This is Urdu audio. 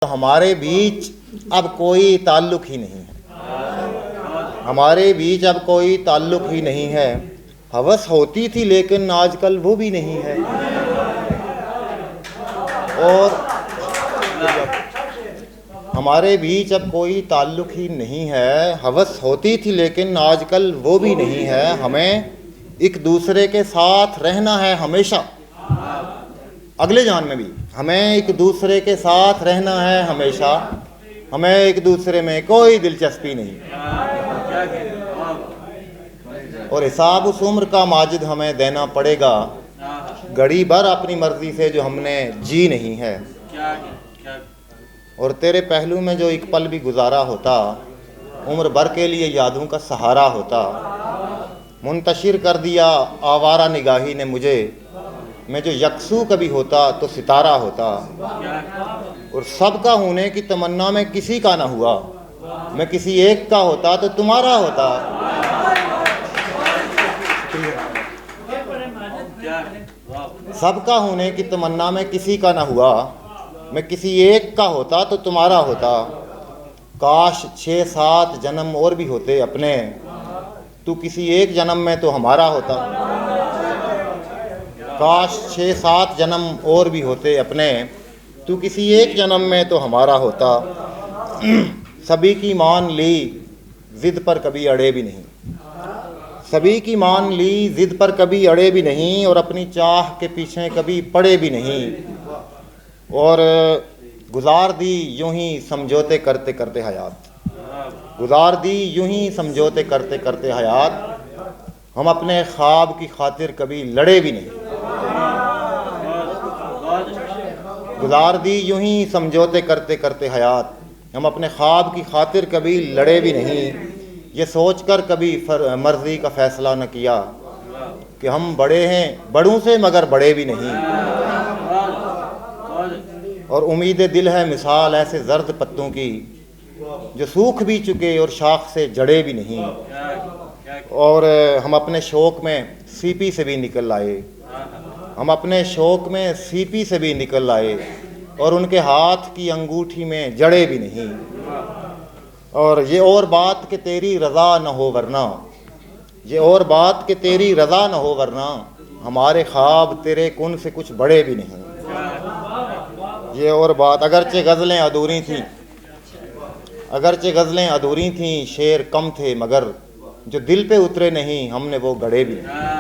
ہمارے بیچ اب کوئی تعلق ہی نہیں ہے، ہمارے بیچ اب کوئی تعلق ہی نہیں ہے۔ ہوس ہوتی تھی لیکن آج کل وہ بھی نہیں ہے، اور ہمارے بیچ اب کوئی تعلق ہی نہیں ہے۔ ہوس ہوتی تھی لیکن آج کل وہ بھی نہیں ہے۔ ہمیں ایک دوسرے کے ساتھ رہنا ہے ہمیشہ، اگلے جان میں بھی ہمیں ایک دوسرے کے ساتھ رہنا ہے ہمیشہ۔ ہمیں ایک دوسرے میں کوئی دلچسپی نہیں، اور حساب اس عمر کا ماجد ہمیں دینا پڑے گا، گھڑی بھر اپنی مرضی سے جو ہم نے جی نہیں ہے۔ اور تیرے پہلو میں جو ایک پل بھی گزارا ہوتا، عمر بھر کے لیے یادوں کا سہارا ہوتا۔ منتشر کر دیا آوارہ نگاہی نے مجھے، میں جو یکسو کبھی ہوتا تو ستارہ ہوتا۔ اور سب کا ہونے کی تمنا میں کسی کا نہ ہوا، میں کسی ایک کا ہوتا تو تمہارا ہوتا۔ سب کا ہونے کی تمنا میں کسی کا نہ ہوا، میں کسی ایک کا ہوتا تو تمہارا ہوتا۔ کاش 6-7 جنم اور بھی ہوتے اپنے، تو کسی ایک جنم میں تو ہمارا ہوتا۔ کاش 6-7 جنم اور بھی ہوتے اپنے، تو کسی ایک جنم میں تو ہمارا ہوتا۔ سبھی کی مان لی ضد پر کبھی اڑے بھی نہیں، سبھی کی مان لی ضد پر کبھی اڑے بھی نہیں، اور اپنی چاہ کے پیچھے کبھی پڑے بھی نہیں، اور گزار دی یوں ہی سمجھوتے کرتے کرتے حیات، گزار دی یوں ہی سمجھوتے کرتے کرتے حیات۔ ہم اپنے خواب کی خاطر کبھی لڑے بھی نہیں، گزار دی یوں ہی سمجھوتے کرتے کرتے حیات۔ ہم اپنے خواب کی خاطر کبھی لڑے بھی نہیں، یہ سوچ کر کبھی مرضی کا فیصلہ نہ کیا کہ ہم بڑے ہیں بڑوں سے مگر بڑے بھی نہیں۔ اور امید دل ہے مثال ایسے زرد پتوں کی، جو سوکھ بھی چکے اور شاخ سے جڑے بھی نہیں۔ اور ہم اپنے شوق میں سی پی سے بھی نکل آئے، ہم اپنے شوق میں سی پی سے بھی نکل آئے، اور ان کے ہاتھ کی انگوٹھی میں جڑے بھی نہیں۔ اور یہ اور بات کہ تیری رضا نہ ہو ورنہ، یہ اور بات کہ تیری رضا نہ ہو ورنہ، ہمارے خواب تیرے کن سے کچھ بڑے بھی نہیں۔ یہ اور بات، اگرچہ غزلیں ادھوری تھیں، اگرچہ غزلیں ادھوری تھیں، شعر کم تھے، مگر جو دل پہ اترے نہیں ہم نے وہ گڑھے بھی نہیں۔